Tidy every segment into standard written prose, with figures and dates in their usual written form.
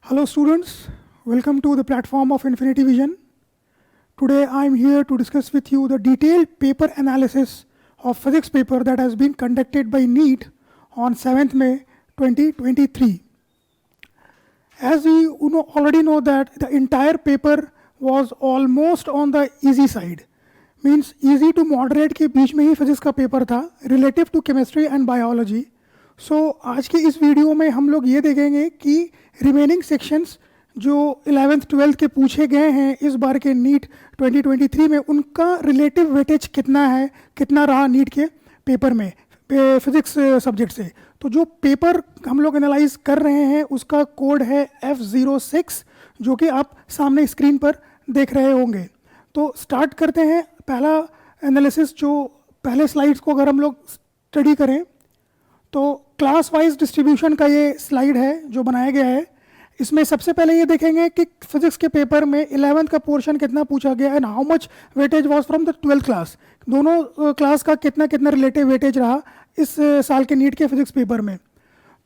Hello students, welcome to the platform of Infinity Vision. Today I am here to discuss with you the detailed paper analysis of physics paper that has been conducted by NEET on 7th May 2023. As we already know that the entire paper was almost on the easy side, means easy to moderate के बीच में ही physics का paper था relative to chemistry and biology. So आज की इस video में हम लोग ये देखेंगे कि रिमेनिंग सेक्शंस जो 11th 12th के पूछे गए हैं इस बार के नीट 2023 में उनका रिलेटिव वेटेज कितना है, कितना रहा नीट के पेपर में फिजिक्स सब्जेक्ट से. तो जो पेपर हम लोग एनालाइज कर रहे हैं उसका कोड है F06 जो कि आप सामने स्क्रीन पर देख रहे होंगे. तो स्टार्ट करते हैं. पहला एनालिसिस जो पहले स्लाइड्स को अगर हम लोग स्टडी करें तो क्लास वाइज डिस्ट्रीब्यूशन का ये स्लाइड है जो बनाया गया है. इसमें सबसे पहले ये देखेंगे कि फिजिक्स के पेपर में 11th का पोर्शन कितना पूछा गया and how much weightage was from the 12th class. दोनों क्लास का कितना कितना रिलेटिव वेटेज रहा इस साल के नीट के फिजिक्स पेपर में.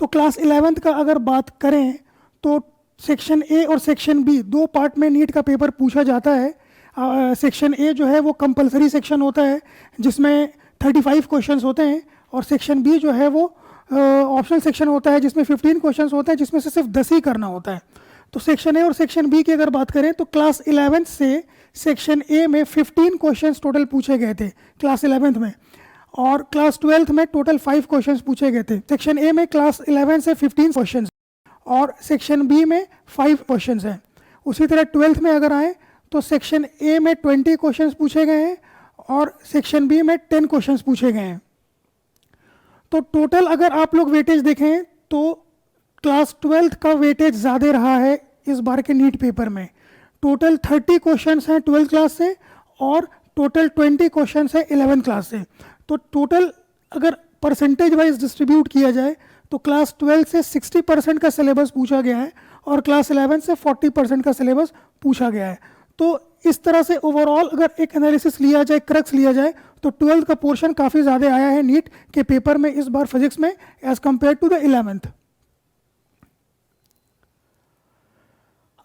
तो क्लास 11th का अगर बात करें तो सेक्शन ए और सेक्शन बी दो पार्ट में नीट का पेपर पूछा जाता है. सेक्शन ए जो है वो कंपलसरी सेक्शन होता है जिसमें 35 क्वेश्चंस होते हैं और सेक्शन बी जो है वो ऑप्शनल सेक्शन होता है जिसमें 15 क्वेश्चंस होते हैं जिसमें से सिर्फ 10 ही करना होता है. तो सेक्शन ए और सेक्शन बी की अगर बात करें तो क्लास 11th से सेक्शन ए में 15 क्वेश्चंस टोटल पूछे गए थे क्लास 11th में और क्लास 12th में टोटल 5 क्वेश्चंस पूछे गए थे. सेक्शन ए में क्लास 11 से 15 क्वेश्चंस और सेक्शन बी में 5 क्वेश्चंस हैं. उसी तरह 12th में अगर आए तो सेक्शन ए में 20 क्वेश्चंस पूछे गए हैं और सेक्शन बी में 10 क्वेश्चंस पूछे गए हैं. तो टोटल अगर आप लोग वेटेज देखें तो क्लास 12th का वेटेज ज़्यादा रहा है इस बार के नीट पेपर में. टोटल 30 क्वेश्चंस हैं 12th क्लास से और टोटल 20 क्वेश्चंस हैं 11th क्लास से. तो टोटल अगर परसेंटेज वाइज डिस्ट्रीब्यूट किया जाए तो क्लास 12 से 60% का सिलेबस पूछा गया है और क्लास 11 से 40% का सिलेबस पूछा गया है. तो इस तरह से ओवरऑल अगर एक एनालिसिस लिया जाए, क्रक्स लिया जाए तो 12th का पोर्शन काफ़ी ज़्यादा आया है नीट के पेपर में इस बार फिजिक्स में as compare to the 11th.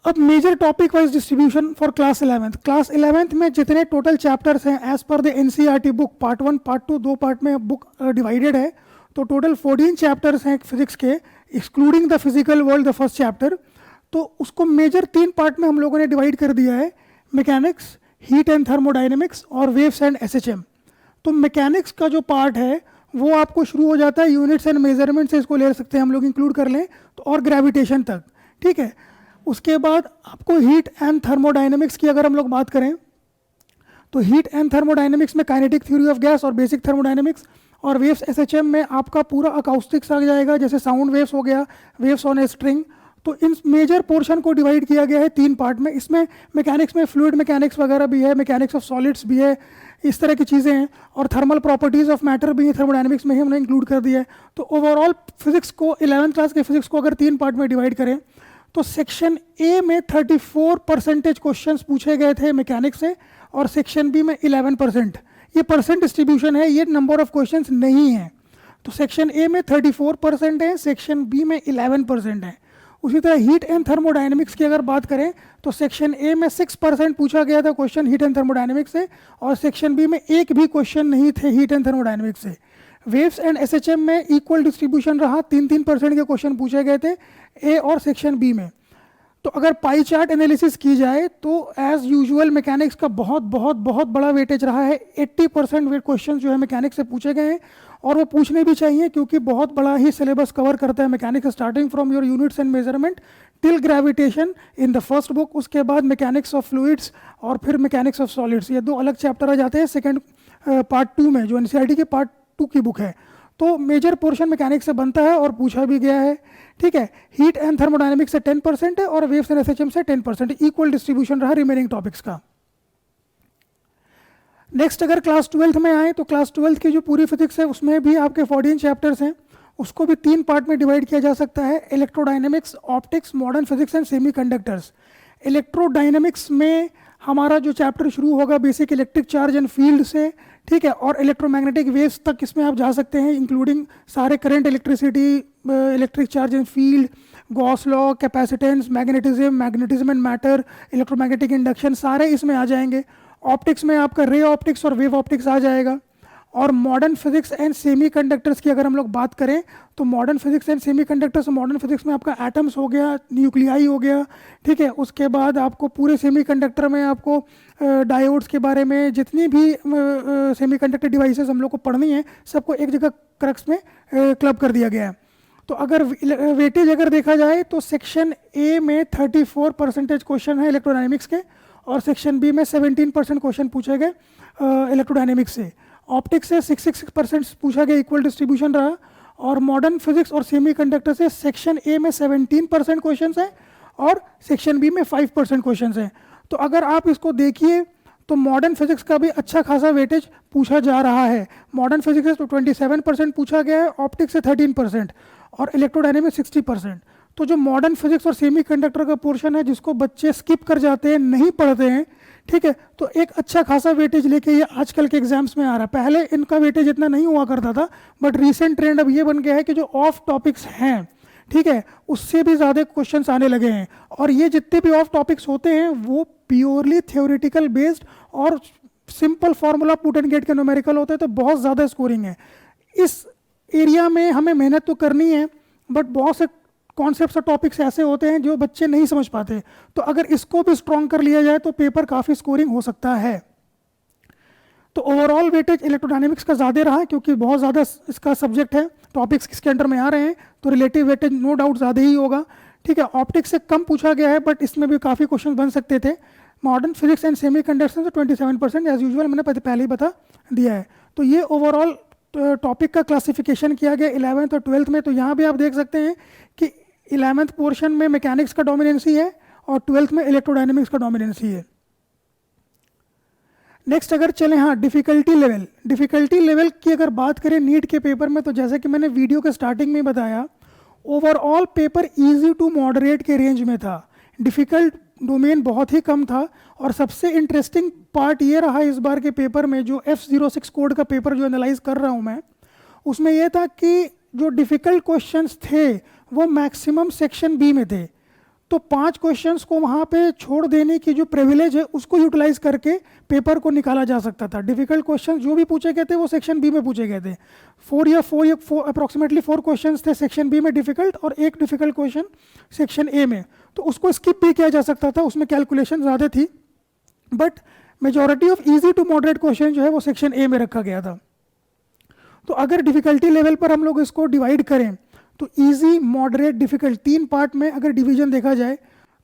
अब major topic wise distribution for class 11th. Class 11th में जितने टोटल चैप्टर्स हैं as per the NCERT book part 1 part 2 दो पार्ट में बुक डिवाइडेड है. तो टोटल 14 चैप्टर्स हैं फिजिक्स के excluding the physical world the first chapter. तो उसको मेजर 3 पार्ट में हम लोगों ने डिवाइड कर दिया है, मैकेनिक्स, हीट एंड थर्मोडाइनमिक्स और वेव्स एंड SHM. तो मैकेनिक्स का जो पार्ट है वो आपको शुरू हो जाता है यूनिट्स एंड मेजरमेंट से, इसको ले सकते हैं हम लोग इंक्लूड कर लें तो, और ग्रेविटेशन तक. ठीक है. उसके बाद आपको हीट एंड थर्मोडाइनमिक्स की अगर हम लोग बात करें तो हीट एंड थर्मोडाइनमिक्स में काइनेटिक थ्योरी ऑफ गैस और बेसिक थर्मोडाइनमिक्स, और वेव्स SHM में आपका पूरा अकाउस्टिक्स आ जाएगा जैसे साउंड वेव्स हो गया, वेव्स ऑन ए स्ट्रिंग. तो इन मेजर पोर्शन को डिवाइड किया गया है 3 पार्ट में. इसमें मैकेनिक्स में फ्लूइड मैकेनिक्स वगैरह भी है, मैकेनिक्स ऑफ सॉलिड्स भी है, इस तरह की चीज़ें हैं, और थर्मल प्रॉपर्टीज़ ऑफ मैटर भी थर्मोडायनेमिक्स में ही हमने इंक्लूड कर दिया है. तो ओवरऑल फिजिक्स को 11th क्लास के फिजिक्स को अगर 3 पार्ट में डिवाइड करें तो सेक्शन ए में 34% क्वेश्चंस पूछे गए थे मैकेनिक्स से और सेक्शन बी में 11%. ये परसेंट डिस्ट्रीब्यूशन है, ये नंबर ऑफ क्वेश्चंस नहीं है. तो सेक्शन ए में 34% है, सेक्शन बी में 11% है. उसी तरह हीट एंड थर्मोडायनेमिक्स की अगर बात करें तो सेक्शन ए में 6% पूछा गया था क्वेश्चन हीट एंड थर्मोडायनेमिक्स से और सेक्शन बी में एक भी क्वेश्चन नहीं थे हीट एंड थर्मोडायनेमिक्स से. वेव्स एंड SHM में इक्वल डिस्ट्रीब्यूशन रहा, 3-3% के क्वेश्चन पूछे गए थे ए और सेक्शन बी में. तो अगर पाई चार्ट एनालिसिस की जाए तो एज यूजुअल मैकेनिक्स का बहुत बहुत बहुत बड़ा वेटेज रहा है. 80% वेट क्वेश्चन जो है मैकेनिक्स से पूछे गए हैं और वो पूछने भी चाहिए क्योंकि बहुत बड़ा ही सिलेबस कवर करता है mechanics, starting from your units and measurement till gravitation in the first book. उसके बाद मैकेनिक्स ऑफ फ्लूइड्स और फिर मैकेनिक्स ऑफ सॉलिड्स, ये 2 अलग चैप्टर आ जाते हैं सेकेंड पार्ट 2 में जो NCERT के पार्ट 2 की बुक है. तो मेजर पोर्शन मैकेनिक्स से बनता है और पूछा भी गया है. ठीक है. हीट एंड थर्मोडायनेमिक्स से 10% है और वेव्स एंड SHM से 10%. इक्वल डिस्ट्रीब्यूशन रहा रिमेनिंग टॉपिक्स का. नेक्स्ट अगर क्लास 12th में आए तो क्लास 12th की जो पूरी फिजिक्स है उसमें भी आपके 14 चैप्टर्स हैं. उसको भी 3 पार्ट में डिवाइड किया जा सकता है, electrodynamics, optics, modern physics and semiconductors. Electrodynamics में हमारा जो चैप्टर शुरू होगा basic electric charge and field से, ठीक है, और इलेक्ट्रोमैग्नेटिक वेव्स तक इसमें आप जा सकते हैं इंक्लूडिंग सारे current, electricity, electric charge and field, Gauss law, capacitance, magnetism and matter, electromagnetic induction, सारे इसमें आ जाएंगे। ऑप्टिक्स में आपका रे ऑप्टिक्स और वेव ऑप्टिक्स आ जाएगा। और मॉडर्न फिजिक्स एंड सेमीकंडक्टर्स की अगर हम लोग बात करें तो modern physics and semiconductors, modern physics में आपका एटम्स हो गया, न्यूक्लियाई हो गया, ठीक है। उसके बाद आपको पूरे सेमीकंडक्टर में आपको डायोड्स के बारे में जितनी भी सेमीकंडक्टर डिवाइसेस हम लोग को पढ़नी है सबको एक जगह क्रक्स में क्लब कर दिया गया है। तो अगर वेटेज अगर देखा जाए तो सेक्शन ए में 34% क्वेश्चन है इलेक्ट्रोडायनेमिक्स के, और सेक्शन बी में 17% क्वेश्चन पूछे गए इलेक्ट्रोडायनेमिक्स से। ऑप्टिक्स से 66% पूछा गया, इक्वल डिस्ट्रीब्यूशन रहा। और मॉडर्न फिजिक्स और सेमीकंडक्टर से सेक्शन ए में 17% क्वेश्चन है और सेक्शन बी में 5% क्वेश्चन है। तो अगर आप इसको देखिए तो मॉडर्न फिजिक्स का भी अच्छा खासा वेटेज पूछा जा रहा है। मॉडर्न फिजिक्स से तो 27% पूछा गया है, ऑप्टिक्स से 13% और इलेक्ट्रोडायनेमिक्स 60%। तो जो मॉडर्न फिजिक्स और सेमीकंडक्टर का पोर्शन है जिसको बच्चे स्किप कर जाते हैं, नहीं पढ़ते हैं, ठीक है, तो एक अच्छा खासा वेटेज लेके ये आजकल के एग्जाम्स में आ रहा है। पहले इनका वेटेज इतना नहीं हुआ करता था, बट रीसेंट ट्रेंड अब ये बन गया है कि जो ऑफ टॉपिक्स हैं, ठीक है, उससे भी ज़्यादा क्वेश्चंस आने लगे हैं। और ये जितने भी ऑफ टॉपिक्स होते हैं वो प्योरली थ्योरेटिकल बेस्ड और simple formula put and get के न्यूमेरिकल होते हैं, तो बहुत ज़्यादा स्कोरिंग है। इस एरिया में हमें मेहनत तो करनी है, बट बहुत से कॉन्सेप्ट्स और टॉपिक्स ऐसे होते हैं जो बच्चे नहीं समझ पाते। तो अगर इसको भी स्ट्रॉन्ग कर लिया जाए तो पेपर काफ़ी स्कोरिंग हो सकता है। तो ओवरऑल वेटेज इलेक्ट्रोडायनेमिक्स का ज़्यादा रहा क्योंकि बहुत ज़्यादा इसका सब्जेक्ट है, टॉपिक्स इसके अंडर में आ रहे हैं, तो रिलेटिव वेटेज नो डाउट ज़्यादा ही होगा, ठीक है। ऑप्टिक्स से कम पूछा गया है, बट इसमें भी काफ़ी क्वेश्चन बन सकते थे। मॉडर्न फिजिक्स एंड सेमीकंडक्टर से 27% एज यूजुअल मैंने पहले ही बता दिया है। तो ये ओवरऑल टॉपिक का क्लासिफिकेशन किया गया 11th और 12th में। तो यहाँ भी आप देख सकते हैं कि 11th पोर्शन में मैकेनिक्स का डोमिनेंसी है और 12th में इलेक्ट्रोडायनेमिक्स का डोमिनेंसी है। नेक्स्ट अगर चलें, हाँ, डिफ़िकल्टी लेवल की अगर बात करें नीट के पेपर में, तो जैसे कि मैंने वीडियो के स्टार्टिंग में बताया, overall paper easy to moderate के रेंज में था। डिफ़िकल्ट डोमेन बहुत ही कम था। और सबसे इंटरेस्टिंग पार्ट ये रहा इस बार के पेपर में, जो F06 कोड का पेपर जो एनालाइज कर रहा हूँ मैं, उसमें यह था कि जो डिफ़िकल्ट क्वेश्चंस थे वो मैक्सिमम सेक्शन बी में थे। तो 5 क्वेश्चंस को वहाँ पे छोड़ देने की जो प्रिविलेज है उसको यूटिलाइज करके पेपर को निकाला जा सकता था। डिफ़िकल्ट क्वेश्चंस जो भी पूछे गए थे वो सेक्शन बी में पूछे गए थे। 4 अप्रॉक्सीमेटली 4 क्वेश्चंस थे सेक्शन बी में डिफ़िकल्ट और 1 डिफ़िकल्ट क्वेश्चन सेक्शन ए में। तो उसको स्किप भी किया जा सकता था, उसमें कैलकुलेशन ज़्यादा थी, but majority of easy to moderate question जो है वो सेक्शन ए में रखा गया था। तो अगर डिफ़िकल्टी लेवल पर हम लोग इसको डिवाइड करें तो इजी, मॉडरेट, डिफ़िकल्ट 3 पार्ट में अगर डिवीजन देखा जाए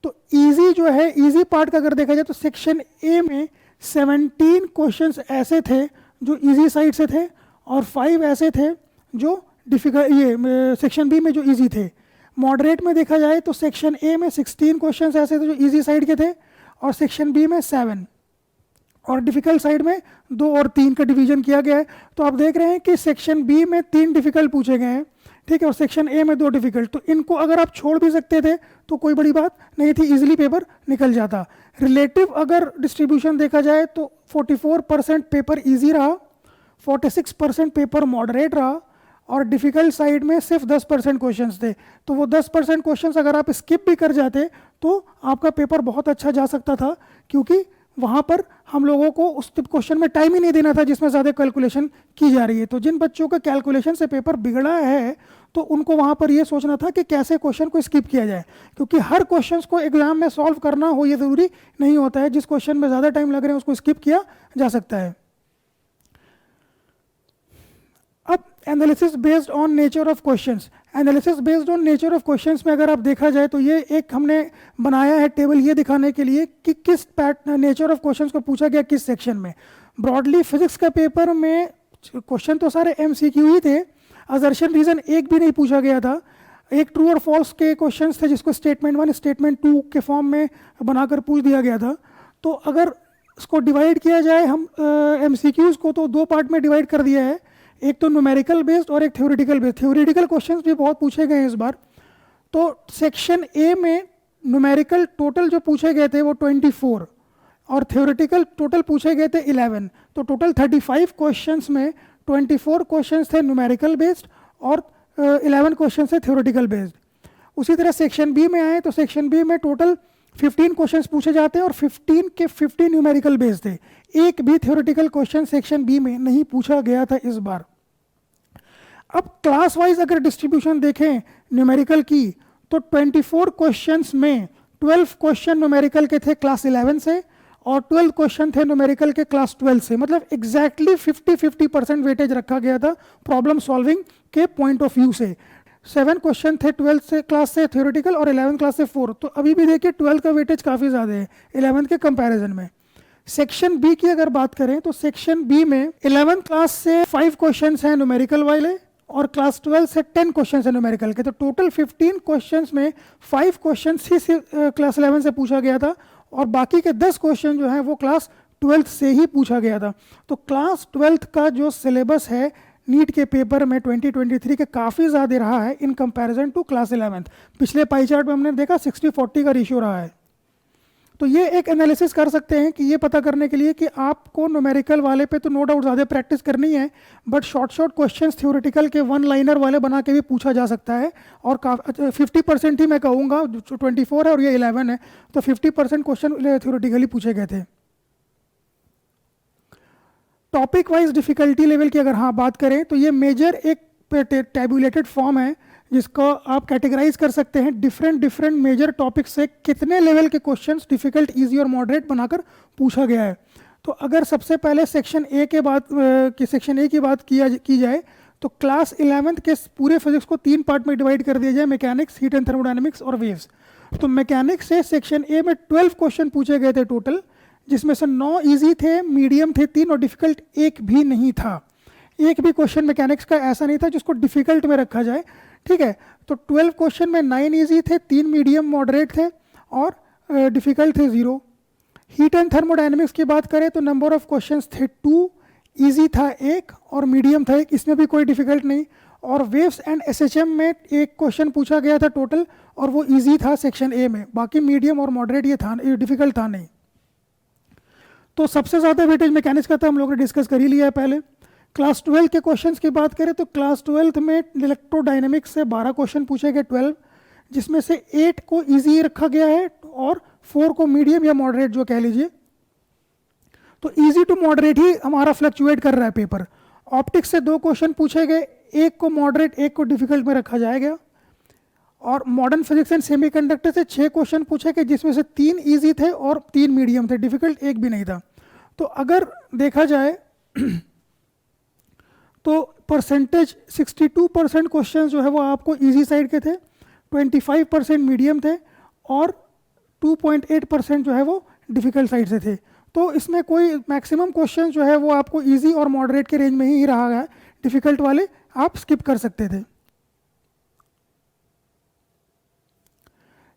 तो इजी जो है, इजी पार्ट का अगर देखा जाए तो सेक्शन ए में 17 क्वेश्चंस ऐसे थे जो इजी साइड से थे और 5 ऐसे थे जो डिफ़िकल्ट, ये सेक्शन बी में जो इजी थे। मॉडरेट में देखा जाए तो सेक्शन ए में 16 क्वेश्चंस ऐसे थे जो इजी साइड के थे और सेक्शन बी में 7, और डिफ़िकल्ट साइड में 2 और 3 का डिवीजन किया गया है। तो आप देख रहे हैं कि सेक्शन बी में 3 डिफ़िकल्ट पूछे गए हैं, ठीक है, और सेक्शन ए में 2 डिफ़िकल्ट। तो इनको अगर आप छोड़ भी सकते थे तो कोई बड़ी बात नहीं थी, इजीली पेपर निकल जाता। रिलेटिव अगर डिस्ट्रीब्यूशन देखा जाए तो 44% पेपर इजी रहा, 46% पेपर मॉडरेट रहा और डिफ़िकल्ट साइड में सिर्फ 10% क्वेश्चंस थे। तो वो 10% क्वेश्चंस अगर आप स्किप भी कर जाते तो आपका पेपर बहुत अच्छा जा सकता था, क्योंकि वहाँ पर हम लोगों को उस क्वेश्चन में टाइम ही नहीं देना था जिसमें ज़्यादा कैलकुलेशन की जा रही है। तो जिन बच्चों का कैलकुलेशन से पेपर बिगड़ा है तो उनको वहाँ पर ये सोचना था कि कैसे क्वेश्चन को स्किप किया जाए, क्योंकि हर क्वेश्चन को एग्जाम में सॉल्व करना हो ये ज़रूरी नहीं होता है। जिस क्वेश्चन में ज़्यादा टाइम लग रहा है उसको स्किप किया जा सकता है। अब analysis based on nature of questions, analysis based on nature of questions में अगर आप देखा जाए तो ये एक हमने बनाया है टेबल ये दिखाने के लिए कि किस नेचर ऑफ क्वेश्चंस को पूछा गया किस सेक्शन में। ब्रॉडली फिजिक्स का पेपर में क्वेश्चन तो सारे MCQ ही थे, असर्शन रीजन एक भी नहीं पूछा गया था। एक ट्रू और फॉल्स के क्वेश्चंस थे जिसको स्टेटमेंट 1 स्टेटमेंट 2 के फॉर्म में बनाकर पूछ दिया गया था। तो अगर इसको डिवाइड किया जाए हम MCQs को, तो 2 पार्ट में डिवाइड कर दिया है, एक तो न्यूमेरिकल बेस्ड और एक थ्योरेटिकल बेस्ड। थ्योरेटिकल क्वेश्चंस भी बहुत पूछे गए हैं इस बार। तो सेक्शन ए में न्यूमेरिकल टोटल जो पूछे गए थे वो 24 और थ्योरेटिकल टोटल पूछे गए थे 11। तो टोटल 35 क्वेश्चंस में 24 क्वेश्चंस थे न्यूमेरिकल बेस्ड और 11 क्वेश्चन है थ्योरेटिकल बेस्ड। उसी तरह सेक्शन बी में आए तो सेक्शन बी में टोटल 15 क्वेश्चंस पूछे जाते हैं और 15 के 50 न्यूमेरिकल बेस्ड थे। एक भी थ्योरेटिकल क्वेश्चन सेक्शन बी में नहीं पूछा गया था इस बार। अब क्लास वाइज अगर डिस्ट्रीब्यूशन देखें न्यूमेरिकल की तो 24 क्वेश्चंस में 12 क्वेश्चन न्यूमेरिकल के थे क्लास 11 से और 12 क्वेश्चन थे न्यूमेरिकल के क्लास 12 से। मतलब एग्जैक्टली 50-50% वेटेज रखा गया था प्रॉब्लम सॉल्विंग के पॉइंट ऑफ व्यू से। 7 क्वेश्चन थे 12 से क्लास से थ्योरेटिकल और 11 क्लास से 4। तो अभी भी देखिए 12 का वेटेज काफ़ी ज़्यादा है 11 के कंपैरिजन में। सेक्शन बी की अगर बात करें तो सेक्शन बी में 11 क्लास से 5 क्वेश्चन हैं न्यूमेरिकल वाले और क्लास 12 से 10 क्वेश्चन है न्यूमेरिकल के। तो टोटल 15 क्वेश्चंस में 5 क्वेश्चन ही क्लास 11 से पूछा गया था और बाकी के 10 क्वेश्चन जो हैं वो क्लास 12 से ही पूछा गया था। तो क्लास 12 का जो सिलेबस है नीट के पेपर में 2023 के काफ़ी ज़्यादा रहा है इन कंपैरिजन टू क्लास 11। पिछले पाई चार्ट में हमने देखा 60-40 का रेशियो रहा है। तो ये एक एनालिसिस कर सकते हैं कि ये पता करने के लिए कि आपको न्यूमेरिकल वाले पे तो नो डाउट ज़्यादा प्रैक्टिस करनी है, बट शॉर्ट क्वेश्चंस थ्योरेटिकल के 1 लाइनर वाले बना के भी पूछा जा सकता है। और 50% ही मैं कहूँगा, 24 है और ये 11 है, तो 50% क्वेश्चन थ्योरेटिकली पूछे गए थे। टॉपिक वाइज डिफिकल्टी लेवल की अगर हाँ बात करें तो ये मेजर एक टैबुलेटेड फॉर्म है जिसको आप कैटेगराइज कर सकते हैं डिफरेंट मेजर टॉपिक से कितने लेवल के क्वेश्चंस डिफिकल्ट, इजी और मॉडरेट बनाकर पूछा गया है। तो अगर सबसे पहले सेक्शन ए की बात की जाए तो क्लास 11 के पूरे फिजिक्स को 3 पार्ट में डिवाइड कर दिया जाए, मैकेनिक्स, हीट एंड थर्मोडायनेमिक्स और वेव्स। तो मैकेनिक्स से सेक्शन ए में 12 क्वेश्चन पूछे गए थे टोटल, जिसमें से 9 ईजी थे, मीडियम थे 3 और डिफिकल्ट एक भी नहीं था। एक भी क्वेश्चन मैकेनिक्स का ऐसा नहीं था जिसको डिफिकल्ट में रखा जाए, ठीक है। तो 12 क्वेश्चन में 9 ईजी थे, 3 मीडियम मॉडरेट थे और डिफिकल्ट थे 0। हीट एंड थर्मोडायनेमिक्स की बात करें तो नंबर ऑफ क्वेश्चंस थे 2, ईजी था 1 और मीडियम था 1, इसमें भी कोई डिफिकल्ट नहीं। और वेव्स एंड एसएचएम में 1 क्वेश्चन पूछा गया था टोटल और वो ईजी था सेक्शन ए में, बाकी मीडियम और मॉडरेट ये डिफिकल्ट था नहीं। तो सबसे ज़्यादा वेटेज मैकेनिक्स का तो हम लोग ने डिस्कस कर ही लिया है पहले। क्लास 12 के क्वेश्चंस की बात करें तो क्लास 12 में इलेक्ट्रोडायनेमिक्स से 12 क्वेश्चन पूछे गए 12, जिसमें से 8 को इजी रखा गया है और 4 को मीडियम या मॉडरेट जो कह लीजिए। तो इजी टू मॉडरेट ही हमारा फ्लक्चुएट कर रहा है पेपर। ऑप्टिक्स से 2 क्वेश्चन पूछे गए, 1 को मॉडरेट 1 को डिफिकल्ट में रखा जाएगा। और मॉडर्न फिजिक्स एंड सेमीकंडक्टर से 6 क्वेश्चन पूछे गए, जिसमें से 3 इजी थे और 3 मीडियम थे, डिफिकल्ट एक भी नहीं था। तो अगर देखा जाए तो परसेंटेज 62% क्वेश्चन जो है वो आपको इजी साइड के थे, 25% मीडियम थे और 2.8% जो है वो डिफिकल्ट साइड से थे। तो इसमें कोई मैक्सिमम क्वेश्चन जो है वो आपको इजी और मॉडरेट के रेंज में ही रहा है, डिफिकल्ट वाले आप स्किप कर सकते थे।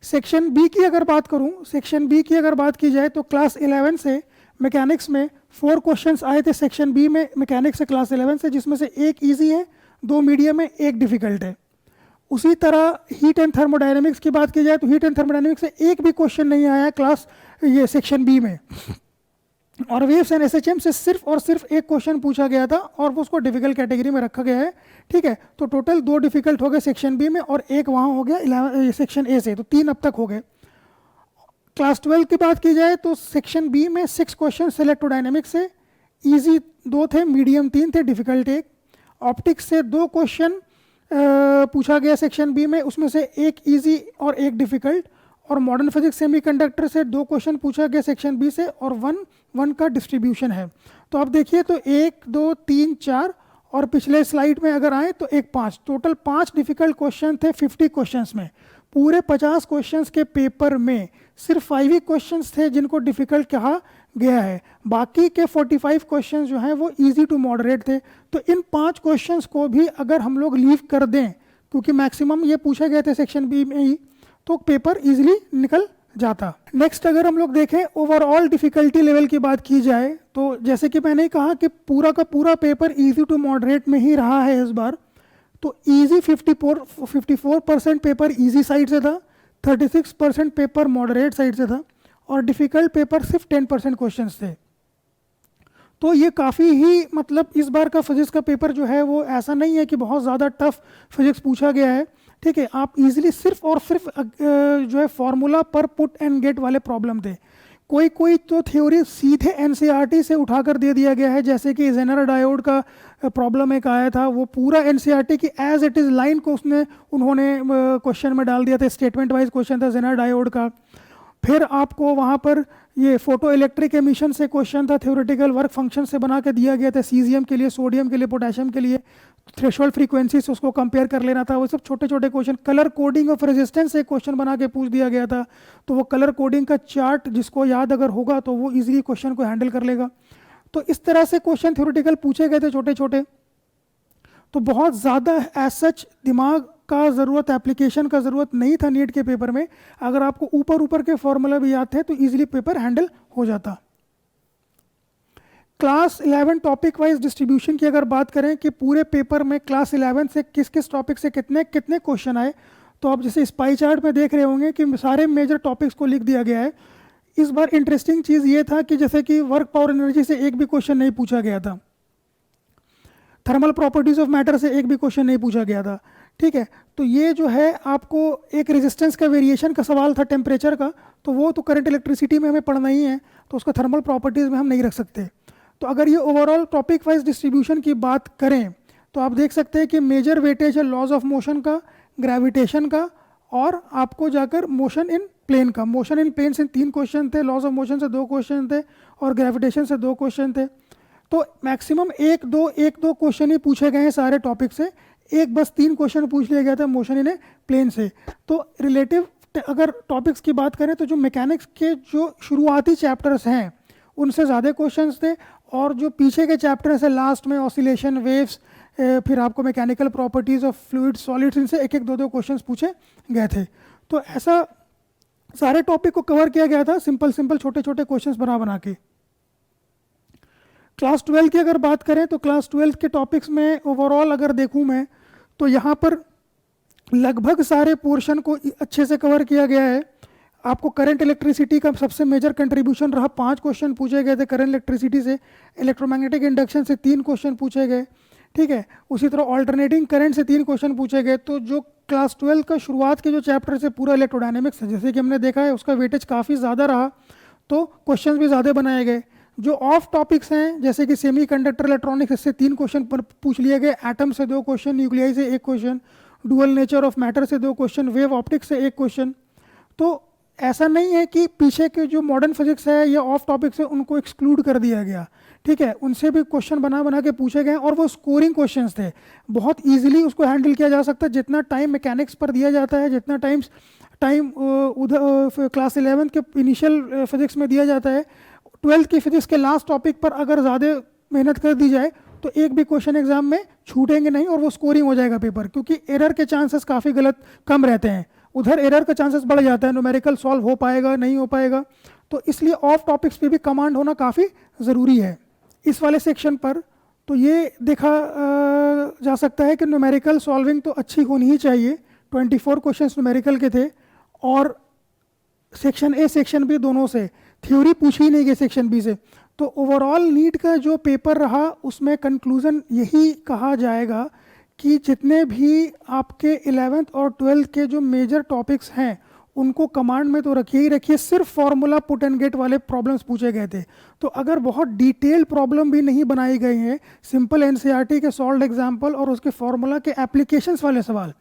सेक्शन बी की अगर बात करूं, सेक्शन बी की अगर बात की जाए तो क्लास 11 से मैकेनिक्स में 4 क्वेश्चंस आए थे सेक्शन बी में मैकेनिक्स से क्लास 11 से, जिसमें से 1 इजी है, 2 मीडियम है, 1 डिफिकल्ट है। उसी तरह हीट एंड थर्मोडायनेमिक्स की बात की जाए तो हीट एंड थर्मोडायनेमिक्स से 1 भी क्वेश्चन नहीं आया क्लास ये सेक्शन बी में। और वेव्स एंड एसएचएम से सिर्फ और सिर्फ 1 क्वेश्चन पूछा गया था और वो उसको डिफिकल्ट कैटेगरी में रखा गया है, ठीक है। तो टोटल 2 डिफिकल्ट हो गए सेक्शन बी में और 1 वहाँ हो गया सेक्शन ए से, तो 3 अब तक हो गए। क्लास 12 की बात की जाए तो सेक्शन बी में 6 क्वेश्चन इलेक्ट्रोडायनेमिक्स से, इजी 2 थे, मीडियम 3 थे, डिफिकल्ट 1। ऑप्टिक्स से 2 क्वेश्चन पूछा गया सेक्शन बी में, उसमें से 1 इजी और 1 डिफिकल्ट। और मॉडर्न फिजिक्स सेमीकंडक्टर से 2 क्वेश्चन पूछा गया सेक्शन बी से और 1 का डिस्ट्रीब्यूशन है। तो आप देखिए तो 1, 2, 3, 4 और पिछले स्लाइड में अगर आए तो 1, 5, टोटल 5 डिफिकल्ट क्वेश्चन थे 50 क्वेश्चंस में। पूरे 50 क्वेश्चंस के पेपर में सिर्फ 5 ही क्वेश्चंस थे जिनको डिफिकल्ट कहा गया है, बाकी के 45 क्वेश्चंस जो हैं वो इजी टू मॉडरेट थे। तो इन 5 क्वेश्चंस को भी अगर हम लोग लीव कर दें, क्योंकि मैक्सिमम ये पूछे गए थे सेक्शन बी में ही, तो पेपर इजीली निकल जाता। नेक्स्ट अगर हम लोग देखें ओवरऑल डिफिकल्टी लेवल की बात की जाए तो जैसे कि मैंने कहा कि पूरा का पूरा पेपर इजी टू मॉडरेट में ही रहा है इस बार। तो इजी 54% पेपर इजी साइड से था, 36% पेपर मॉडरेट साइड से था और डिफिकल्ट पेपर सिर्फ 10% क्वेश्चंस थे। तो ये काफ़ी ही मतलब इस बार का फिजिक्स का पेपर जो है वो ऐसा नहीं है कि बहुत ज़्यादा टफ फिजिक्स पूछा गया है, ठीक है। आप इजीली सिर्फ और सिर्फ जो है फॉर्मूला पर पुट एंड गेट वाले प्रॉब्लम थे। कोई कोई तो थ्योरी सीधे एनसीईआरटी से उठाकर दे दिया गया है, जैसे कि जेनर डायोड का प्रॉब्लम एक आया था, वो पूरा एनसीईआरटी की एज इट इज़ लाइन को उन्होंने क्वेश्चन में डाल दिया था, स्टेटमेंट वाइज क्वेश्चन था जेनर डायोड का। फिर आपको वहाँ पर ये फोटो इलेक्ट्रिक एमिशन से क्वेश्चन था, थ्योरेटिकल वर्क फंक्शन से बना के दिया गया था, सीजियम के लिए, सोडियम के लिए, पोटेशियम के लिए, थ्रेशोल्ड फ्रीक्वेंसी से उसको कंपेयर कर लेना था। वो सब छोटे छोटे question. Colour coding of resistance से क्वेश्चन बना के पूछ दिया गया था, तो वो कलर कोडिंग का चार्ट जिसको याद अगर होगा तो वो इजीली क्वेश्चन को हैंडल कर लेगा। तो इस तरह से क्वेश्चन थ्योरेटिकल पूछे गए थे छोटे छोटे। तो बहुत ज़्यादा एज सच दिमाग का ज़रूरत, एप्लीकेशन का ज़रूरत नहीं था नीट के पेपर में। अगर आपको ऊपर ऊपर के फॉर्मूला भी याद थे तो इजीली पेपर हैंडल हो जाता। क्लास 11 टॉपिक वाइज डिस्ट्रीब्यूशन की अगर बात करें कि पूरे पेपर में क्लास 11 से किस किस टॉपिक से कितने कितने क्वेश्चन आए, तो आप जैसे स्पाई चार्ट में देख रहे होंगे कि सारे मेजर टॉपिक्स को लिख दिया गया है। इस बार इंटरेस्टिंग चीज़ ये था कि जैसे कि वर्क पावर एनर्जी से एक भी क्वेश्चन नहीं पूछा गया था, थर्मल प्रॉपर्टीज ऑफ मैटर से एक भी क्वेश्चन नहीं पूछा गया था, ठीक है। तो ये जो है आपको एक रेजिस्टेंस का वेरिएशन का सवाल था टेम्परेचर का, तो वो तो करंट इलेक्ट्रिसिटी में हमें पढ़ना ही है, तो उसका थर्मल प्रॉपर्टीज़ में हम नहीं रख सकते। तो अगर ये ओवरऑल टॉपिक वाइज डिस्ट्रीब्यूशन की बात करें तो आप देख सकते हैं कि मेजर वेटेज है लॉज ऑफ मोशन का, ग्रेविटेशन का, और आपको जाकर मोशन इन प्लेन का। मोशन इन प्लेन से 3 क्वेश्चन थे, लॉज ऑफ मोशन से 2 क्वेश्चन थे, और ग्रेविटेशन से 2 क्वेश्चन थे। तो मैक्सिमम एक दो क्वेश्चन ही पूछे गए हैं सारे टॉपिक से, एक बस 3 क्वेश्चन पूछ लिया गया था मोशन इन ए प्लेन से। तो रिलेटिव अगर टॉपिक्स की बात करें तो जो मैकेनिक्स के जो शुरुआती चैप्टर्स हैं उनसे ज़्यादा क्वेश्चंस थे, और जो पीछे के चैप्टर्स है लास्ट में ऑसिलेशन, वेव्स, फिर आपको mechanical properties of fluid, solids, इनसे एक एक दो क्वेश्चंस पूछे गए थे। तो ऐसा सारे टॉपिक को कवर किया गया था सिंपल सिंपल छोटे छोटे क्वेश्चंस बना बना के। क्लास 12 की अगर बात करें तो क्लास 12 के टॉपिक्स में ओवरऑल अगर देखूं मैं तो यहाँ पर लगभग सारे पोर्शन को अच्छे से कवर किया गया है। आपको करंट इलेक्ट्रिसिटी का सबसे मेजर कंट्रीब्यूशन रहा, 5 क्वेश्चन पूछे गए थे करंट इलेक्ट्रिसिटी से। इलेक्ट्रोमैग्नेटिक इंडक्शन से 3 क्वेश्चन पूछे गए, ठीक है। उसी तरह ऑल्टरनेटिंग करंट से 3 क्वेश्चन पूछे गए। तो जो क्लास 12 का शुरुआत के जो चैप्टर से पूरा इलेक्ट्रोडायनेमिक्स है, जैसे कि हमने देखा है, उसका वेटेज काफ़ी ज़्यादा रहा, तो क्वेश्चन भी ज़्यादा बनाए गए। जो ऑफ टॉपिक्स हैं जैसे कि सेमी कंडक्टर इलेक्ट्रॉनिक्स, इससे 3 क्वेश्चन पूछ लिए गए, एटम से 2 क्वेश्चन, न्यूक्लियाई से 1 question, dual nature of matter से 2 क्वेश्चन, वेव ऑप्टिक्स से 1 क्वेश्चन। तो ऐसा नहीं है कि पीछे के जो मॉडर्न फिजिक्स है या ऑफ टॉपिक्स है उनको एक्सक्लूड कर दिया गया, ठीक है। उनसे भी क्वेश्चन बना बना के पूछे गए, और वो स्कोरिंग क्वेश्चंस थे, बहुत इजीली उसको हैंडल किया जा सकता है। जितना टाइम मैकेनिक्स पर दिया जाता है, जितना टाइम उधर क्लास 11 के इनिशियल फिजिक्स में दिया जाता है, 12th की फिजिक्स के लास्ट टॉपिक पर अगर ज़्यादा मेहनत कर दी जाए तो एक भी क्वेश्चन एग्जाम में छूटेंगे नहीं, और वो स्कोरिंग हो जाएगा पेपर, क्योंकि एरर के चांसेस काफ़ी कम रहते हैं। उधर एरर का चांसेस बढ़ जाता है, न्यूमेरिकल सॉल्व हो पाएगा नहीं हो पाएगा। तो इसलिए ऑफ टॉपिक्स पे भी कमांड होना काफ़ी ज़रूरी है। इस वाले सेक्शन पर तो ये देखा जा सकता है कि न्यूमेरिकल सॉल्विंग तो अच्छी होनी ही चाहिए। 24 क्वेश्चंस न्यूमेरिकल के थे, और सेक्शन ए सेक्शन बी दोनों से थ्योरी पूछी ही नहीं गई सेक्शन बी से। तो ओवरऑल नीट का जो पेपर रहा उसमें कंक्लूजन यही कहा जाएगा कि जितने भी आपके 11th और 12th के जो मेजर टॉपिक्स हैं उनको कमांड में तो रखिए ही रखिए, सिर्फ फॉर्मूला पुट एंड गेट वाले प्रॉब्लम्स पूछे गए थे। तो अगर बहुत डिटेल प्रॉब्लम भी नहीं बनाई गई हैं, सिंपल एनसीईआरटी के सॉल्व्ड एग्जाम्पल और उसके फॉर्मूला के एप्लीकेशंस वाले सवाल,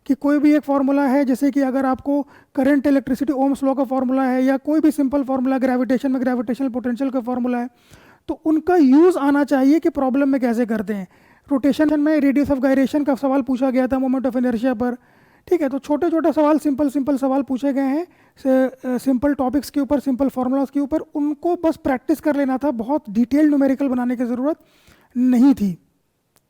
कि कोई भी एक फार्मूला है, जैसे कि अगर आपको करंट इलेक्ट्रिसिटी ओम्स लॉ का फार्मूला है, या कोई भी सिंपल फार्मूला ग्रेविटेशन में ग्रेविटेशनल पोटेंशियल का फार्मूला है, तो उनका यूज़ आना चाहिए कि प्रॉब्लम में कैसे करते हैं। रोटेशन में रेडियस ऑफ गायरेशन का सवाल पूछा गया था मोमेंट ऑफ इनर्शिया पर, ठीक है। तो छोटे छोटे सवाल, सिंपल सवाल पूछे गए हैं सिंपल टॉपिक्स के ऊपर, सिंपल फार्मूलाज के ऊपर, उनको बस प्रैक्टिस कर लेना था, बहुत डिटेल न्यूमेरिकल बनाने की ज़रूरत नहीं थी।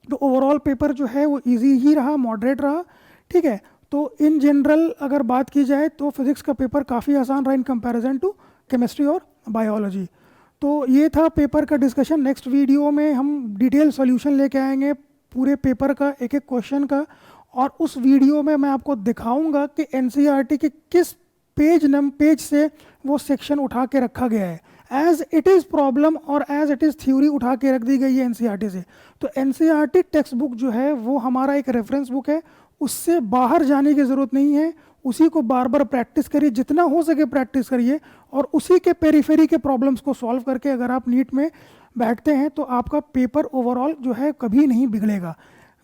तो ओवरऑल पेपर जो है वो ईजी ही रहा, मॉडरेट रहा, ठीक है। तो इन जनरल अगर बात की जाए तो फिज़िक्स का पेपर काफ़ी आसान रहा इन कंपैरिजन टू केमिस्ट्री और बायोलॉजी। तो ये था पेपर का डिस्कशन। नेक्स्ट वीडियो में हम डिटेल सॉल्यूशन लेके आएंगे पूरे पेपर का, एक एक क्वेश्चन का, और उस वीडियो में मैं आपको दिखाऊंगा कि एनसीईआरटी के किस पेज से वो सेक्शन उठा के रखा गया है। एज इट इज़ प्रॉब्लम और एज इट इज़ थ्योरी उठा के रख दी गई है एनसीईआरटी से। तो एनसीईआरटी टेक्स्ट बुक जो है वो हमारा एक रेफरेंस बुक है, उससे बाहर जाने की ज़रूरत नहीं है, उसी को बार बार प्रैक्टिस करिए, जितना हो सके प्रैक्टिस करिए, और उसी के पेरीफेरी के प्रॉब्लम्स को सॉल्व करके अगर आप नीट में बैठते हैं तो आपका पेपर ओवरऑल जो है कभी नहीं बिगड़ेगा।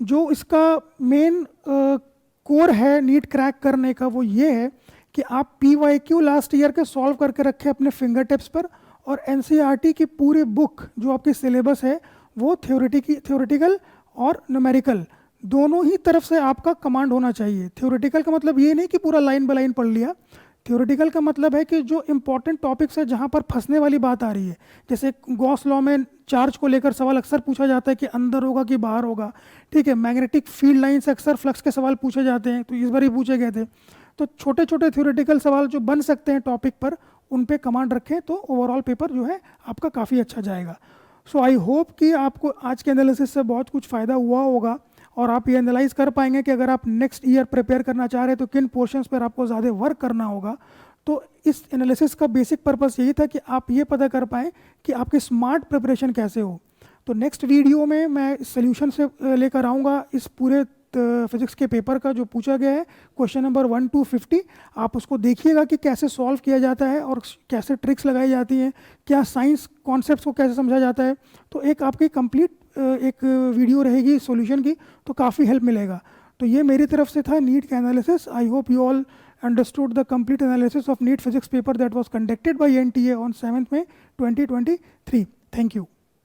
जो इसका मेन कोर है नीट क्रैक करने का वो ये है कि आप PYQ लास्ट ईयर के सॉल्व करके रखें अपने फिंगर टिप्स पर, और एनसीईआरटी की पूरी बुक जो आपकी सिलेबस है वो थ्योरेटिकल और न्यूमेरिकल दोनों ही तरफ से आपका कमांड होना चाहिए। थ्योरेटिकल का मतलब ये नहीं कि पूरा लाइन बाय लाइन पढ़ लिया, थ्योरेटिकल का मतलब है कि जो इंपॉर्टेंट टॉपिक्स है जहाँ पर फंसने वाली बात आ रही है, जैसे गॉस लॉ में चार्ज को लेकर सवाल अक्सर पूछा जाता है कि अंदर होगा कि बाहर होगा, ठीक है, मैग्नेटिक फील्ड लाइन से अक्सर फ्लक्स के सवाल पूछे जाते हैं, तो इस बार ही पूछे गए थे। तो छोटे छोटे थ्योरेटिकल सवाल जो बन सकते हैं टॉपिक पर, उन पे कमांड रखें तो ओवरऑल पेपर जो है आपका काफ़ी अच्छा जाएगा। सो आई होप कि आपको आज के एनालिसिस से बहुत कुछ फ़ायदा हुआ होगा और आप ये एनालाइज कर पाएंगे कि अगर आप नेक्स्ट ईयर प्रिपेयर करना चाह रहे हैं तो किन पोर्शंस पर आपको ज़्यादा वर्क करना होगा। तो इस एनालिसिस का बेसिक पर्पस यही था कि आप ये पता कर पाएँ कि आपकी स्मार्ट प्रिपरेशन कैसे हो। तो नेक्स्ट वीडियो में मैं सोल्यूशन से लेकर आऊँगा इस पूरे फिजिक्स के पेपर का जो पूछा गया है, क्वेश्चन नंबर 1 to 50। आप उसको देखिएगा कि कैसे सॉल्व किया जाता है और कैसे ट्रिक्स लगाई जाती हैं, क्या साइंस कॉन्सेप्ट्स को कैसे समझा जाता है। तो एक आपकी कंप्लीट एक वीडियो रहेगी सॉल्यूशन की, तो काफ़ी हेल्प मिलेगा। तो ये मेरी तरफ से था नीट का analysis. I hope you all understood the complete analysis of NEET physics paper that was conducted by NTA on 7th May 2023. Thank you.